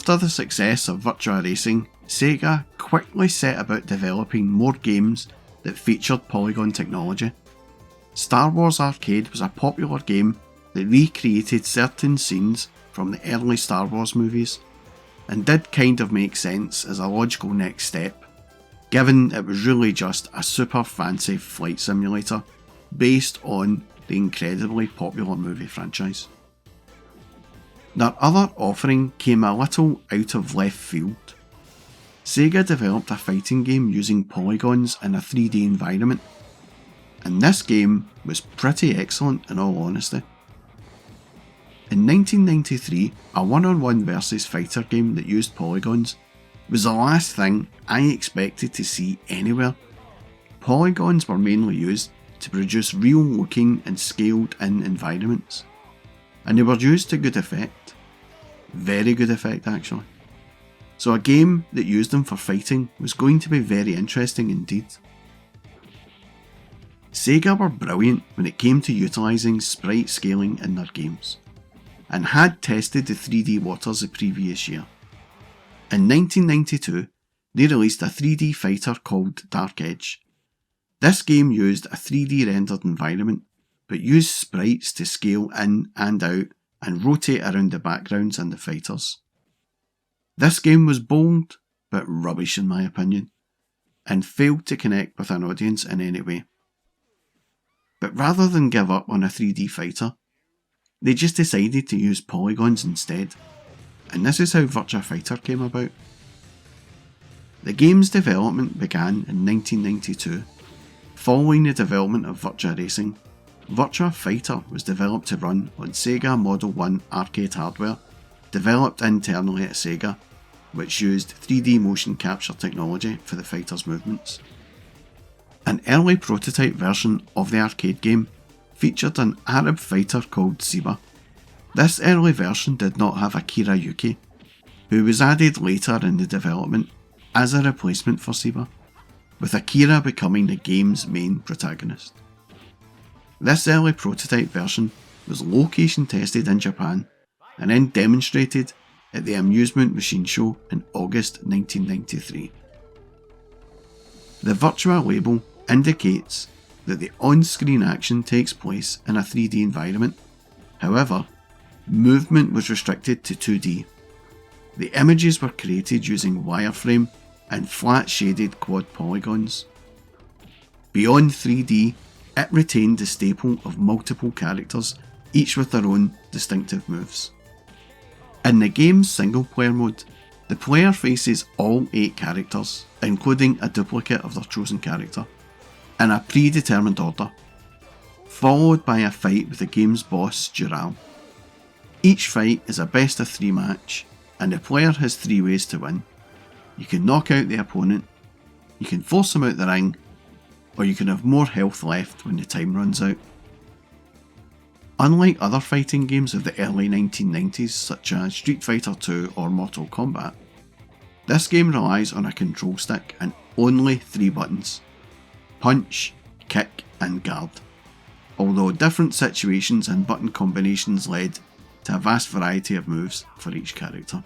After the success of Virtua Racing, Sega quickly set about developing more games that featured polygon technology. Star Wars Arcade was a popular game that recreated certain scenes from the early Star Wars movies, and did kind of make sense as a logical next step, given it was really just a super fancy flight simulator based on the incredibly popular movie franchise. Their other offering came a little out of left field. Sega developed a fighting game using polygons in a 3D environment, and this game was pretty excellent in all honesty. In 1993, a one-on-one versus fighter game that used polygons was the last thing I expected to see anywhere. Polygons were mainly used to produce real looking and scaled in environments, and they were used to good effect. Very good effect actually. So a game that used them for fighting was going to be very interesting indeed. Sega were brilliant when it came to utilising sprite scaling in their games, and had tested the 3D waters the previous year. In 1992, they released a 3D fighter called Dark Edge. This game used a 3D rendered environment, but used sprites to scale in and out and rotate around the backgrounds and the fighters. This game was bold, but rubbish in my opinion, and failed to connect with an audience in any way. But rather than give up on a 3D fighter, they just decided to use polygons instead, and this is how Virtua Fighter came about. The game's development began in 1992. Following the development of Virtua Racing, Virtua Fighter was developed to run on Sega Model 1 arcade hardware, developed internally at Sega, which used 3D motion capture technology for the fighter's movements. An early prototype version of the arcade game featured an Arab fighter called Siba. This early version did not have Akira Yuki, who was added later in the development as a replacement for Siba, with Akira becoming the game's main protagonist. This early prototype version was location tested in Japan and then demonstrated at the Amusement Machine Show in August 1993. The Virtua label indicates that the on-screen action takes place in a 3D environment. However, movement was restricted to 2D. The images were created using wireframe and flat shaded quad polygons. Beyond 3D, it retained the staple of multiple characters, each with their own distinctive moves. In the game's single player mode, the player faces all 8 characters, including a duplicate of their chosen character, in a predetermined order, followed by a fight with the game's boss, Dural. Each fight is a best of 3 match, and the player has 3 ways to win. You can knock out the opponent, you can force them out the ring, or you can have more health left when the time runs out. Unlike other fighting games of the early 1990s such as Street Fighter 2 or Mortal Kombat, this game relies on a control stick and only 3 buttons: punch, kick and guard, although different situations and button combinations led to a vast variety of moves for each character.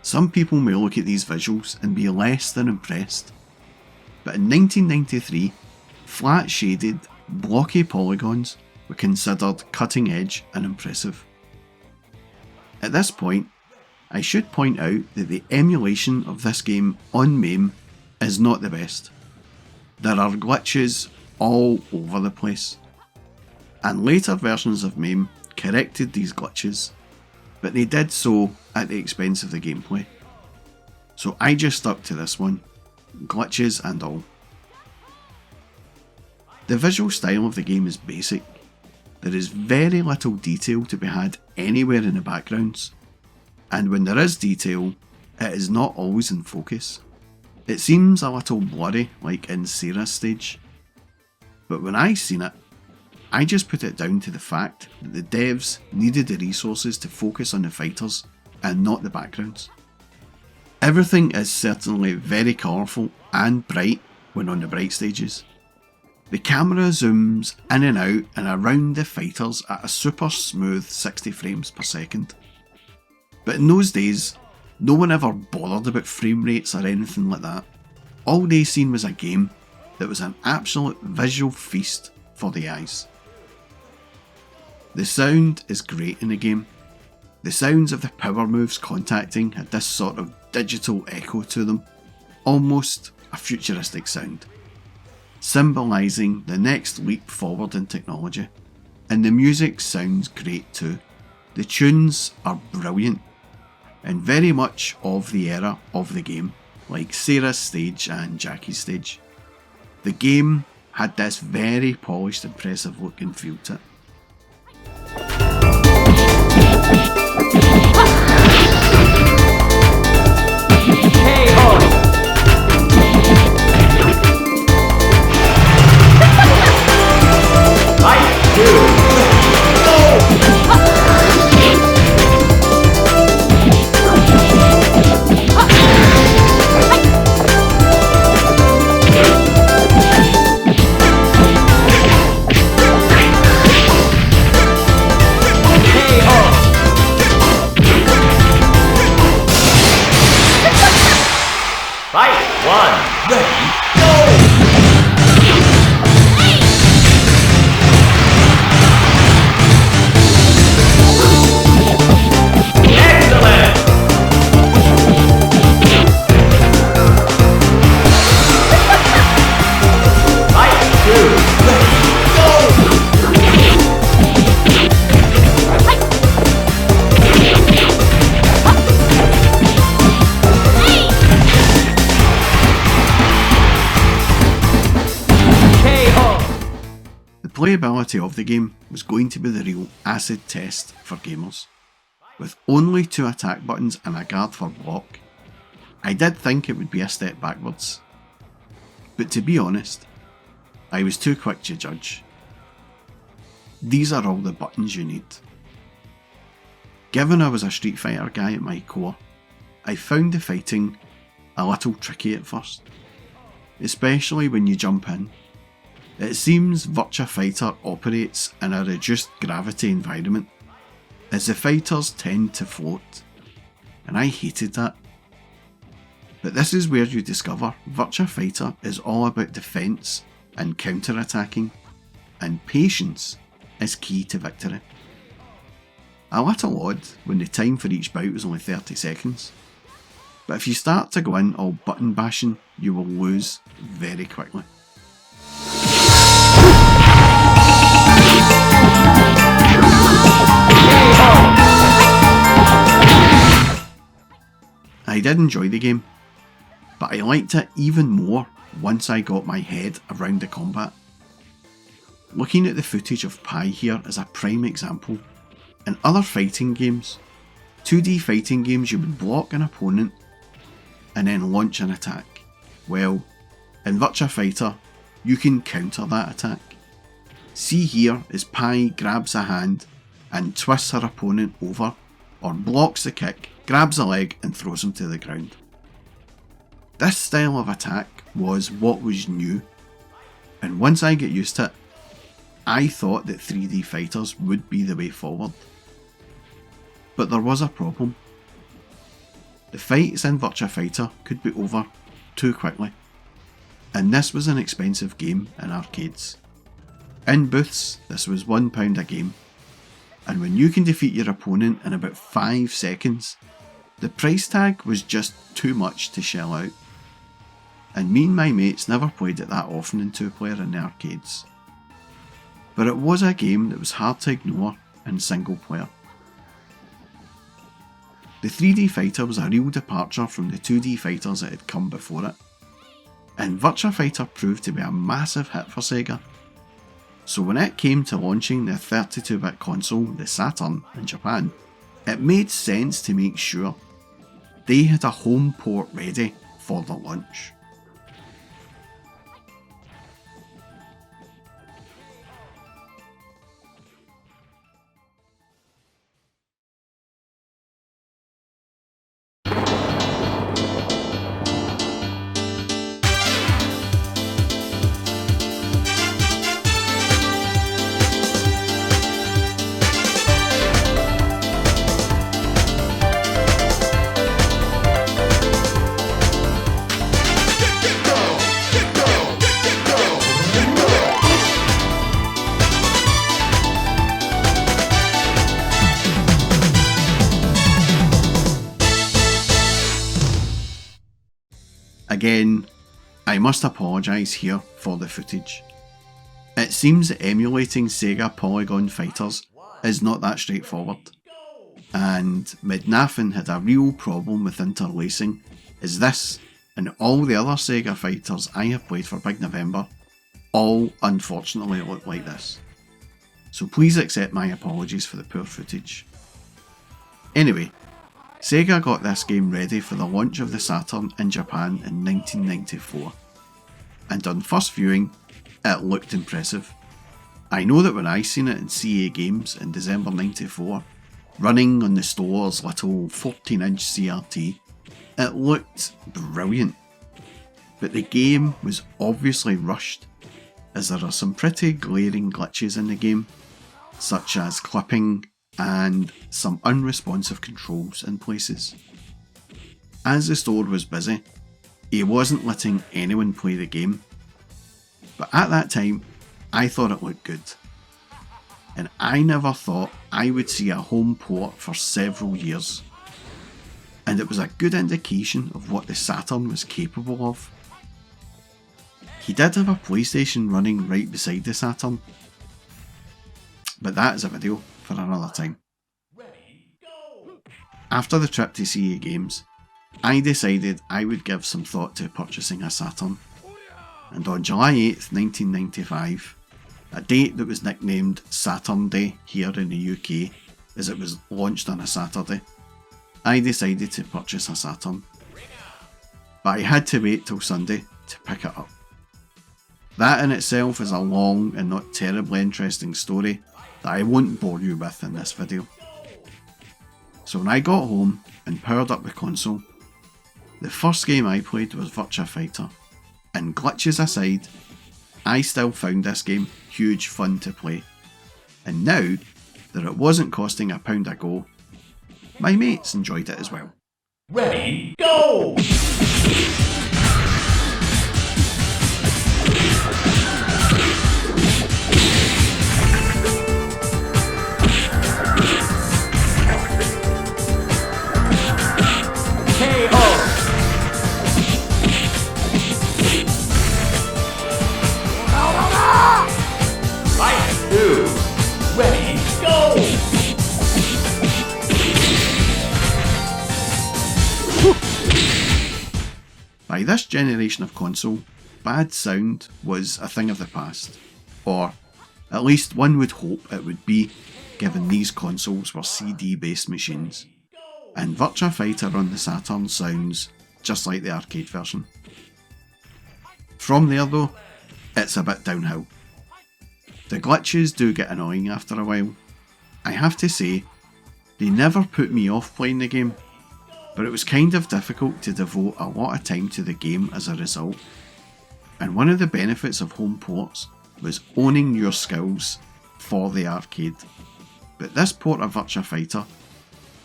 Some people may look at these visuals and be less than impressed, but in 1993, flat shaded, blocky polygons were considered cutting edge and impressive. At this point, I should point out that the emulation of this game on MAME is not the best. There are glitches all over the place, and later versions of MAME corrected these glitches, but they did so at the expense of the gameplay. So I just stuck to this one, glitches and all. The visual style of the game is basic. There is very little detail to be had anywhere in the backgrounds, and when there is detail, it is not always in focus. It seems a little blurry, like in Sarah's stage, but when I seen it, I just put it down to the fact that the devs needed the resources to focus on the fighters and not the backgrounds. Everything is certainly very colourful and bright when on the bright stages. The camera zooms in and out and around the fighters at a super smooth 60 frames per second. But in those days, no one ever bothered about frame rates or anything like that. All they seen was a game that was an absolute visual feast for the eyes. The sound is great in the game. The sounds of the power moves contacting had this sort of digital echo to them, almost a futuristic sound, symbolising the next leap forward in technology. And the music sounds great too. The tunes are brilliant and very much of the era of the game, like Sarah's stage and Jackie's stage. The game had this very polished, impressive look and feel to it. The playability of the game was going to be the real acid test for gamers. With only 2 attack buttons and a guard for block, I did think it would be a step backwards. But to be honest, I was too quick to judge. These are all the buttons you need. Given I was a Street Fighter guy at my core, I found the fighting a little tricky at first, especially when you jump in. It seems Virtua Fighter operates in a reduced gravity environment, as the fighters tend to float, and I hated that. But this is where you discover Virtua Fighter is all about defence and counter-attacking, and patience is key to victory. A little odd when the time for each bout was only 30 seconds, but if you start to go in all button bashing, you will lose very quickly. I did enjoy the game, but I liked it even more once I got my head around the combat. Looking at the footage of Pi here is a prime example. In other fighting games, 2D fighting games, you would block an opponent and then launch an attack. Well, in Virtua Fighter, you can counter that attack. See here as Pi grabs a hand and twists her opponent over, or blocks the kick, grabs a leg and throws him to the ground. This style of attack was what was new, and once I get used to it, I thought that 3D fighters would be the way forward. But there was a problem. The fights in Virtua Fighter could be over too quickly, and this was an expensive game in arcades. In booths, this was £1 a game, and when you can defeat your opponent in about 5 seconds, the price tag was just too much to shell out. And me and my mates never played it that often in 2-player in the arcades. But it was a game that was hard to ignore in single player. The 3D fighter was a real departure from the 2D fighters that had come before it. and Virtua Fighter proved to be a massive hit for Sega. So when it came to launching the 32-bit console, the Saturn, in Japan, it made sense to make sure they had a home port ready for the launch. Again, I must apologise here for the footage. It seems that emulating Sega polygon fighters is not that straightforward, and Midnafen had a real problem with interlacing, as this and all the other Sega fighters I have played for Big November all unfortunately look like this. So please accept my apologies for the poor footage. Anyway, Sega got this game ready for the launch of the Saturn in Japan in 1994, and on first viewing, it looked impressive. I know that when I seen it in CA Games in December 94, running on the store's little 14-inch CRT, it looked brilliant. But the game was obviously rushed, as there are some pretty glaring glitches in the game, such as clipping and some unresponsive controls in places. As the store was busy, he wasn't letting anyone play the game, but at that time I thought it looked good, and I never thought I would see a home port for several years, and it was a good indication of what the Saturn was capable of. He did have a PlayStation running right beside the Saturn, but that is a video for another time. After the trip to CA Games, I decided I would give some thought to purchasing a Saturn, and on July 8th, 1995, a date that was nicknamed Saturn Day here in the UK as it was launched on a Saturday, I decided to purchase a Saturn. But I had to wait till Sunday to pick it up. That in itself is a long and not terribly interesting story that I won't bore you with in this video. So when I got home and powered up the console, the first game I played was Virtua Fighter, and glitches aside, I still found this game huge fun to play. And now that it wasn't costing £1 a go, my mates enjoyed it as well. Ready, go! By this generation of console, bad sound was a thing of the past, or at least one would hope it would be, given these consoles were CD-based machines, and Virtua Fighter on the Saturn sounds just like the arcade version. From there though, it's a bit downhill. The glitches do get annoying after a while. I have to say, they never put me off playing the game, but it was kind of difficult to devote a lot of time to the game as a result. And one of the benefits of home ports was owning your skills for the arcade. But this port of Virtua Fighter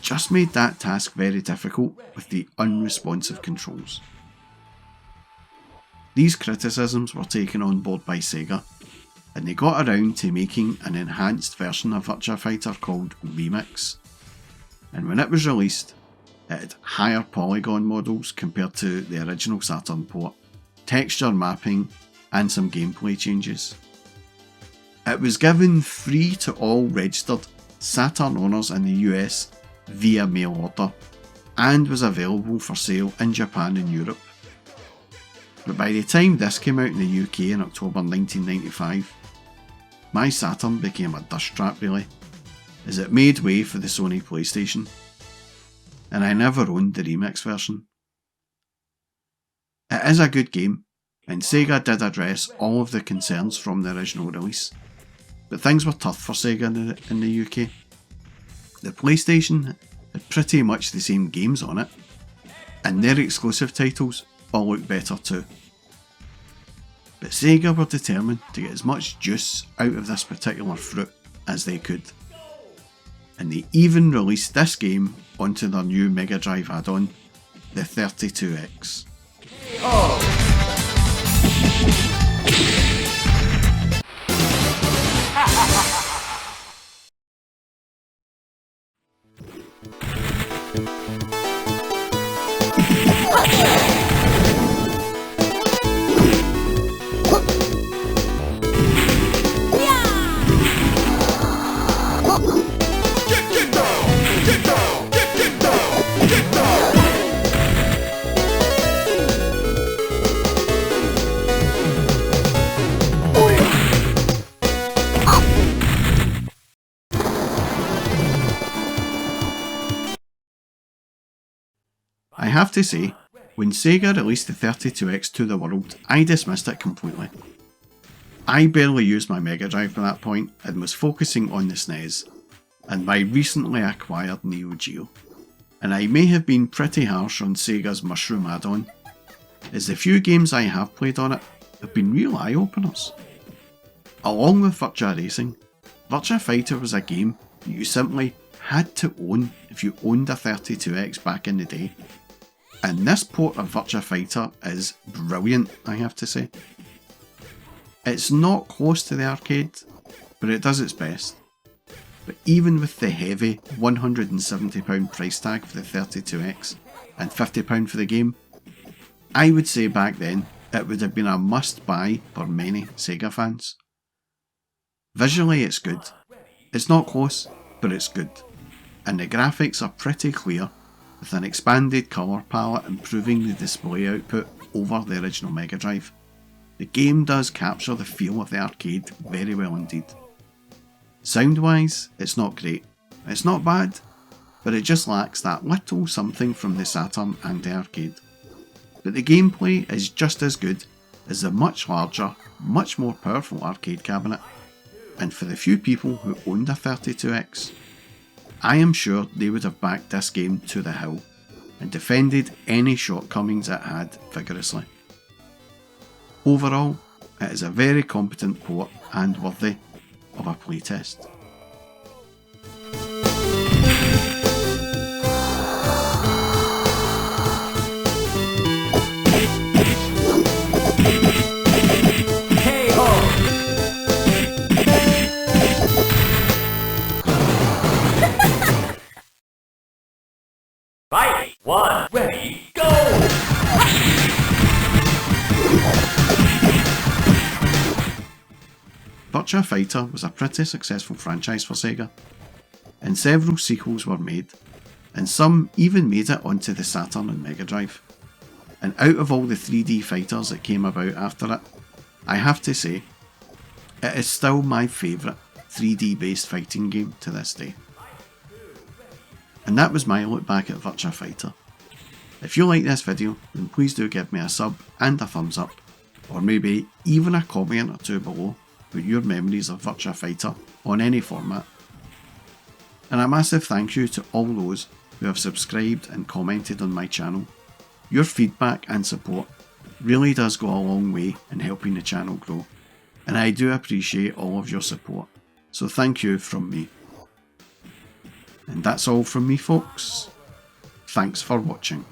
just made that task very difficult with the unresponsive controls. These criticisms were taken on board by Sega, and they got around to making an enhanced version of Virtua Fighter called Remix. And when it was released, it had higher polygon models compared to the original Saturn port, texture mapping, and some gameplay changes. It was given free to all registered Saturn owners in the US via mail order, and was available for sale in Japan and Europe. but by the time this came out in the UK in October 1995, my Saturn became a dust trap really, as it made way for the Sony PlayStation, and I never owned the remix version. It is a good game, and Sega did address all of the concerns from the original release, but things were tough for Sega in the UK. The PlayStation had pretty much the same games on it, and their exclusive titles all looked better too. But Sega were determined to get as much juice out of this particular fruit as they could, and they even released this game onto their new Mega Drive add-on, the 32X. I have to say, when Sega released the 32X to the world, I dismissed it completely. I barely used my Mega Drive by that point and was focusing on the SNES and my recently acquired Neo Geo, and I may have been pretty harsh on Sega's Mushroom add-on, as the few games I have played on it have been real eye-openers. Along with Virtua Racing, Virtua Fighter was a game that you simply had to own if you owned a 32X back in the day. And this port of Virtua Fighter is brilliant, I have to say. It's not close to the arcade, but it does its best. But even with the heavy £170 price tag for the 32X and £50 for the game, I would say back then it would have been a must-buy for many Sega fans. Visually it's good. It's not close, but it's good. And the graphics are pretty clear, with an expanded colour palette improving the display output over the original Mega Drive. The game does capture the feel of the arcade very well indeed. Sound-wise, it's not great. It's not bad, but it just lacks that little something from the Saturn and the arcade. But the gameplay is just as good as the much larger, much more powerful arcade cabinet, and for the few people who owned a 32X, I am sure they would have backed this game to the hill and defended any shortcomings it had vigorously. Overall, it is a very competent port and worthy of a playtest. Fight! 1, ready, go! Virtua Fighter was a pretty successful franchise for Sega, and several sequels were made, and some even made it onto the Saturn and Mega Drive. And out of all the 3D fighters that came about after it, I have to say, it is still my favourite 3D based fighting game to this day. And that was my look back at Virtua Fighter. If you like this video, then please do give me a sub and a thumbs up, or maybe even a comment or two below with your memories of Virtua Fighter on any format. And a massive thank you to all those who have subscribed and commented on my channel. Your feedback and support really does go a long way in helping the channel grow, and I do appreciate all of your support, so thank you from me. And that's all from me folks. Thanks for watching.